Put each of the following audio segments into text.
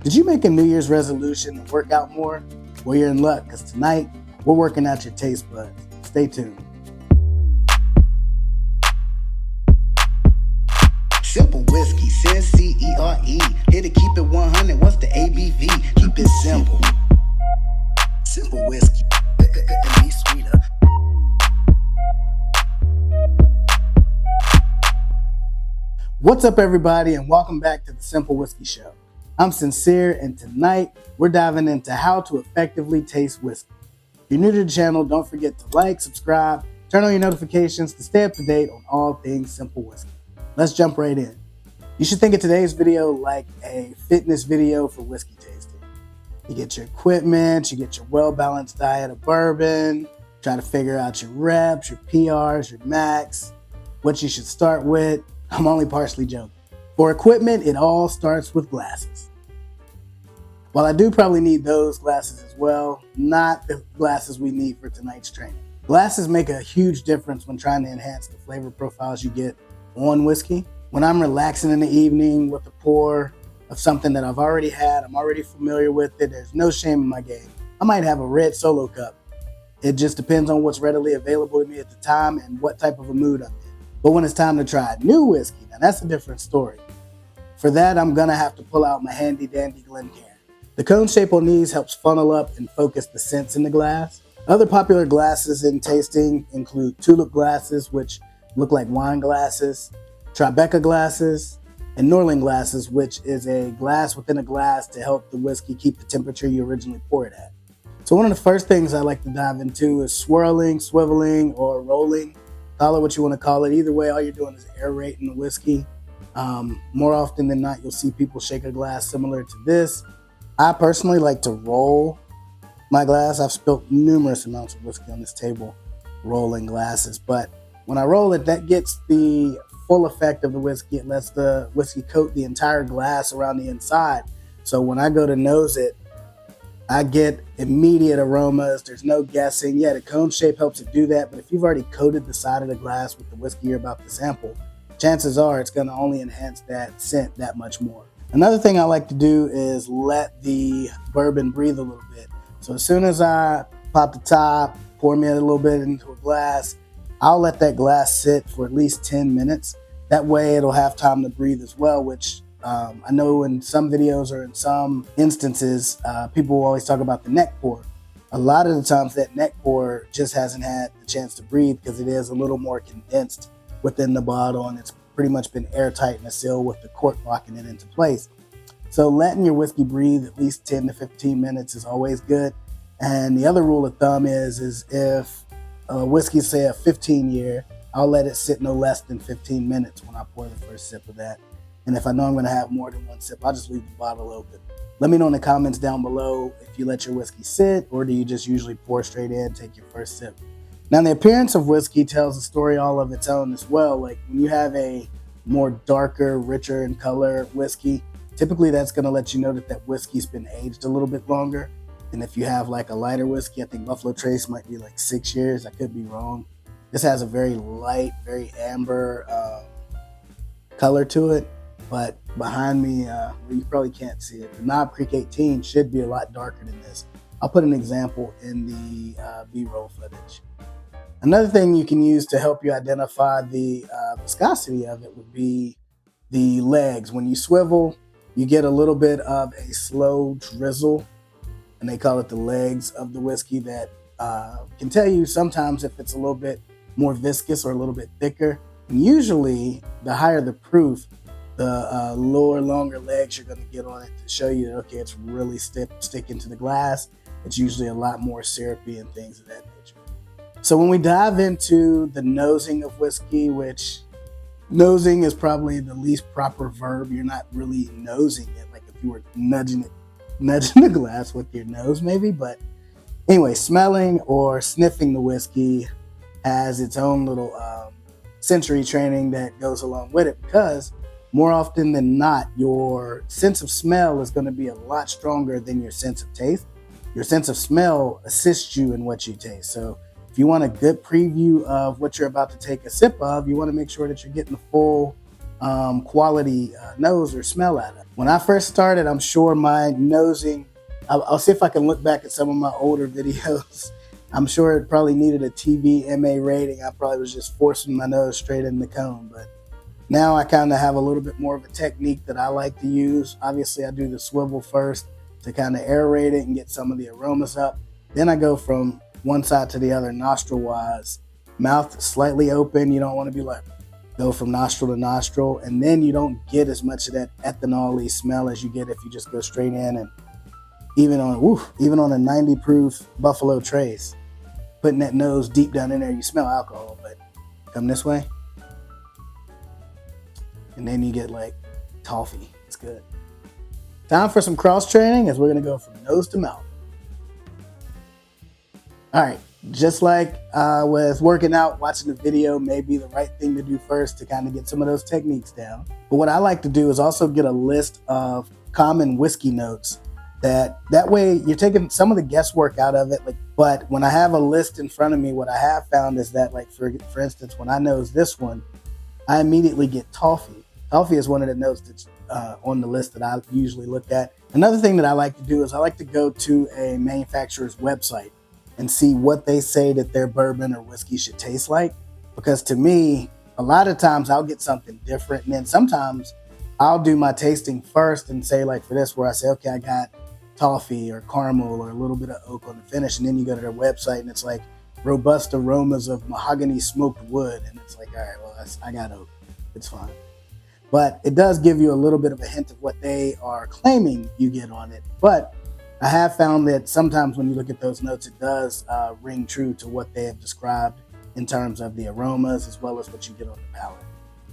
Did you make a New Year's resolution to work out more? Well, you're in luck because tonight we're working out your taste buds. Stay tuned. Simple whiskey, Cyncere. Here to keep it 100. What's the ABV? Keep it simple. Simple whiskey. And be sweeter. What's up, everybody, and welcome back to the Simple Whiskey Show. I'm Cyncere, and tonight we're diving into how to effectively taste whiskey. If you're new to the channel, don't forget to like, subscribe, turn on your notifications to stay up to date on all things simple whiskey. Let's jump right in. You should think of today's video like a fitness video for whiskey tasting. You get your equipment, you get your well-balanced diet of bourbon, try to figure out your reps, your PRs, your max, what you should start with. I'm only partially joking. For equipment, it all starts with glasses. While I do probably need those glasses as well, not the glasses we need for tonight's training. Glasses make a huge difference when trying to enhance the flavor profiles you get on whiskey. When I'm relaxing in the evening with a pour of something that I've already had, I'm already familiar with it, there's no shame in my game. I might have a red solo cup. It just depends on what's readily available to me at the time and what type of a mood I'm in. But when it's time to try a new whiskey, now that's a different story. For that, I'm gonna have to pull out my handy dandy Glencairn. The cone shape on these helps funnel up and focus the scents in the glass. Other popular glasses in tasting include tulip glasses, which look like wine glasses, Tribeca glasses, and Norling glasses, which is a glass within a glass to help the whiskey keep the temperature you originally pour it at. So one of the first things I like to dive into is swirling, swiveling, or rolling. Call it what you want to call it. Either way, all you're doing is aerating the whiskey. More often than not, you'll see people shake a glass similar to this. I personally like to roll my glass. I've spilt numerous amounts of whiskey on this table rolling glasses, but when I roll it, that gets the full effect of the whiskey. It lets the whiskey coat the entire glass around the inside. So when I go to nose it, I get immediate aromas. There's no guessing. Yeah, the cone shape helps it do that, but if you've already coated the side of the glass with the whiskey you're about to sample, chances are it's going to only enhance that scent that much more. Another thing I like to do is let the bourbon breathe a little bit. So as soon as I pop the top, pour me a little bit into a glass, I'll let that glass sit for at least 10 minutes. That way it'll have time to breathe as well, which I know in some videos or in some instances, people will always talk about the neck pour. A lot of the times that neck pour just hasn't had the chance to breathe because it is a little more condensed within the bottle, and it's pretty much been airtight in a seal with the cork locking it into place. So letting your whiskey breathe at least 10 to 15 minutes is always good. And the other rule of thumb is if a whiskey, say a 15-year, I'll let it sit no less than 15 minutes when I pour the first sip of that. And if I know I'm going to have more than one sip, I'll just leave the bottle open. Let me know in the comments down below if you let your whiskey sit or do you just usually pour straight in, take your first sip. Now, the appearance of whiskey tells a story all of its own as well. Like when you have a more darker, richer in color whiskey, typically that's going to let you know that that whiskey's been aged a little bit longer. And if you have like a lighter whiskey, I think Buffalo Trace might be like 6 years. I could be wrong. This has a very light, very amber color to it. But behind me, where you probably can't see it, the Knob Creek 18 should be a lot darker than this. I'll put an example in the B-roll footage. Another thing you can use to help you identify the viscosity of it would be the legs. When you swivel, you get a little bit of a slow drizzle, and they call it the legs of the whiskey that can tell you sometimes if it's a little bit more viscous or a little bit thicker. And usually, the higher the proof, the lower, longer legs you're going to get on it to show you that, okay, it's really sticking to the glass. It's usually a lot more syrupy and things of that nature. So when we dive into the nosing of whiskey, which nosing is probably the least proper verb. You're not really nosing it, like if you were nudging the glass with your nose maybe. But anyway, smelling or sniffing the whiskey has its own little sensory training that goes along with it, because more often than not, your sense of smell is going to be a lot stronger than your sense of taste. Your sense of smell assists you in what you taste. So if you want a good preview of what you're about to take a sip of, you want to make sure that you're getting the full quality nose or smell at it. When I first started, I'm sure my nosing, I'll see if I can look back at some of my older videos. I'm sure it probably needed a TVMA rating. I probably was just forcing my nose straight in the cone, but now I kind of have a little bit more of a technique that I like to use. Obviously, I do the swivel first to kind of aerate it and get some of the aromas up. Then I go from one side to the other nostril-wise. Mouth slightly open. You don't want to be like, go from nostril to nostril. And then you don't get as much of that ethanol-y smell as you get if you just go straight in. And even on a 90 proof Buffalo Trace, putting that nose deep down in there, you smell alcohol, but come this way. And then you get like toffee. It's good. Time for some cross training as we're going to go from nose to mouth. All right. Just like with working out, watching the video may be the right thing to do first to kind of get some of those techniques down. But what I like to do is also get a list of common whiskey notes. That way you're taking some of the guesswork out of it. But when I have a list in front of me, what I have found is that, like for instance, when I nose this one, I immediately get toffee. Toffee is one of the notes that's on the list that I usually look at. Another thing that I like to do is I like to go to a manufacturer's website and see what they say that their bourbon or whiskey should taste like. Because to me, a lot of times I'll get something different. And then sometimes I'll do my tasting first and say, like for this, where I say, okay, I got toffee or caramel or a little bit of oak on the finish. And then you go to their website and it's like robust aromas of mahogany smoked wood. And it's like, all right, well, I got oak. It's fine. But it does give you a little bit of a hint of what they are claiming you get on it. But I have found that sometimes when you look at those notes, it does ring true to what they have described in terms of the aromas as well as what you get on the palate.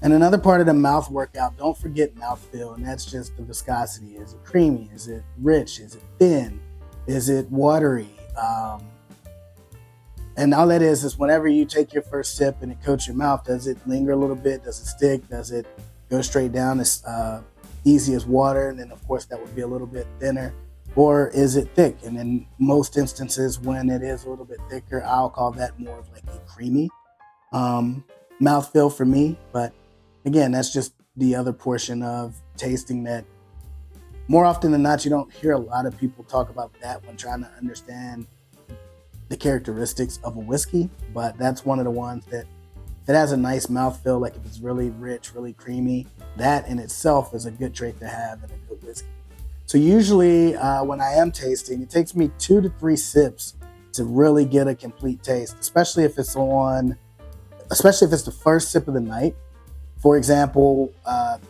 And another part of the mouth workout, don't forget mouthfeel, and that's just the viscosity. Is it creamy? Is it rich? Is it thin? Is it watery? And all that is whenever you take your first sip and it coats your mouth, does it linger a little bit? Does it stick? Does it go straight down as easy as water? And then, of course, that would be a little bit thinner. Or is it thick? And in most instances, when it is a little bit thicker, I'll call that more of like a creamy mouthfeel for me. But again, that's just the other portion of tasting that more often than not, you don't hear a lot of people talk about that when trying to understand the characteristics of a whiskey. But that's one of the ones that if it has a nice mouthfeel, like if it's really rich, really creamy, that in itself is a good trait to have in a good whiskey. So usually when I am tasting, it takes me 2 to 3 sips to really get a complete taste, especially if it's the first sip of the night. For example,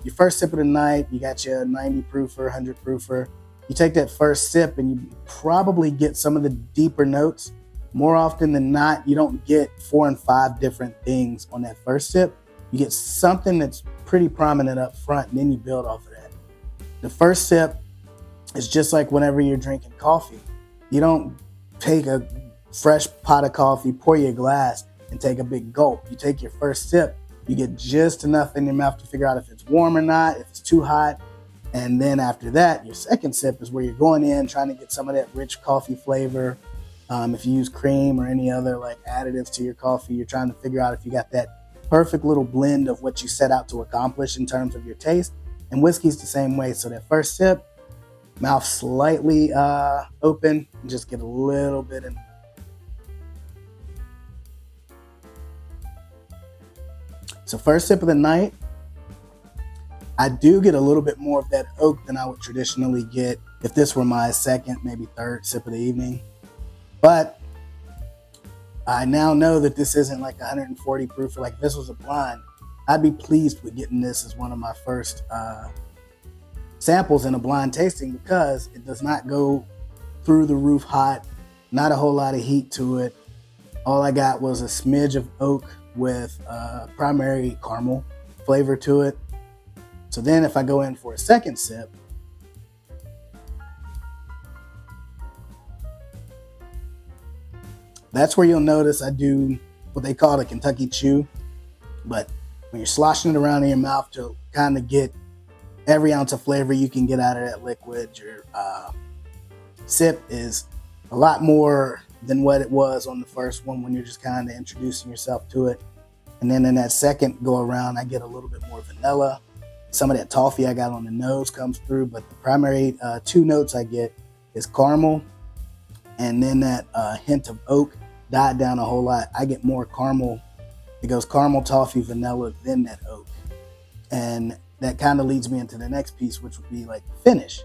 your first sip of the night, you got your 90 proofer, 100 proofer. You take that first sip and you probably get some of the deeper notes. More often than not, you don't get 4 and 5 different things on that first sip. You get something that's pretty prominent up front, and then you build off of that. The first sip is just like whenever you're drinking coffee. You don't take a fresh pot of coffee, pour your glass, and take a big gulp. You take your first sip, you get just enough in your mouth to figure out if it's warm or not, if it's too hot. And then after that, your second sip is where you're going in, trying to get some of that rich coffee flavor. If you use cream or any other like additives to your coffee, you're trying to figure out if you got that perfect little blend of what you set out to accomplish in terms of your taste. And whiskey's the same way. So that first sip, mouth slightly open, and just get a little bit in. So first sip of the night, I do get a little bit more of that oak than I would traditionally get if this were my second, maybe third sip of the evening. But I now know that this isn't like 140 proof. Like if this was a blind, I'd be pleased with getting this as one of my first samples in a blind tasting, because it does not go through the roof hot, not a whole lot of heat to it. All I got was a smidge of oak with primary caramel flavor to it. So then if I go in for a second sip, that's where you'll notice I do what they call a Kentucky chew. But when you're sloshing it around in your mouth to kind of get every ounce of flavor you can get out of that liquid, your sip is a lot more than what it was on the first one when you're just kind of introducing yourself to it. And then in that second go around, I get a little bit more vanilla, Some of that toffee I got on the nose comes through, but the primary two notes I get is caramel, and then that hint of oak died down a whole lot. I get more caramel. It goes caramel, toffee, vanilla, then that oak. And that kind of leads me into the next piece, which would be like the finish.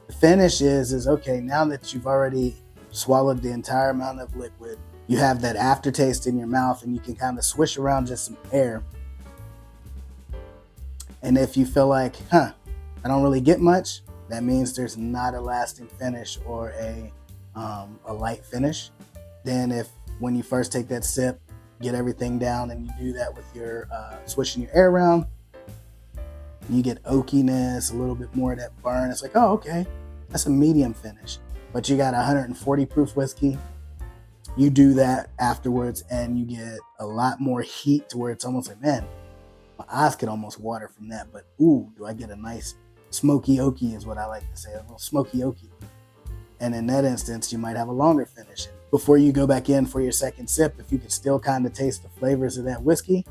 The finish is okay, now that you've already swallowed the entire amount of liquid, you have that aftertaste in your mouth, and you can kind of swish around just some air. And if you feel like, I don't really get much, that means there's not a lasting finish or a light finish. Then if when you first take that sip, get everything down, and you do that with your swishing your air around, you get oakiness, a little bit more of that burn. It's like, oh, okay, that's a medium finish. But you got 140 proof whiskey. You do that afterwards, and you get a lot more heat to where it's almost like, man, my eyes could almost water from that. But ooh, do I get a nice smoky oaky is what I like to say, a little smoky oaky. And in that instance, you might have a longer finish. Before you go back in for your second sip, if you can still kind of taste the flavors of that whiskey,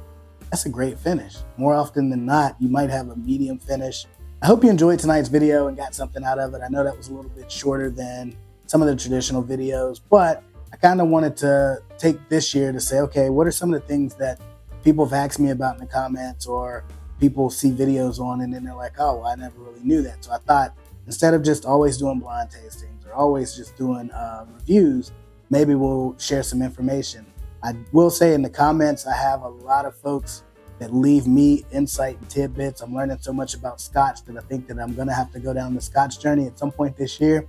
that's a great finish. More often than not, you might have a medium finish. I hope you enjoyed tonight's video and got something out of it. I know that was a little bit shorter than some of the traditional videos, but I kind of wanted to take this year to say, okay, what are some of the things that people have asked me about in the comments, or people see videos on and then they're like, oh, well, I never really knew that. So I thought, instead of just always doing blind tastings or always just doing reviews, maybe we'll share some information. I will say in the comments, I have a lot of folks that leave me insight and tidbits. I'm learning so much about Scotch that I think that I'm going to have to go down the Scotch journey at some point this year.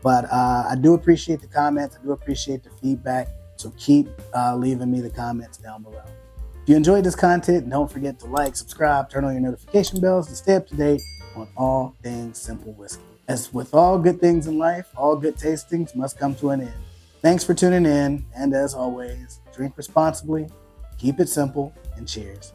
But I do appreciate the comments. I do appreciate the feedback. So keep leaving me the comments down below. If you enjoyed this content, don't forget to like, subscribe, turn on your notification bells to stay up to date on all things simple whiskey. As with all good things in life, all good tastings must come to an end. Thanks for tuning in, and as always, drink responsibly, keep it simple, and cheers.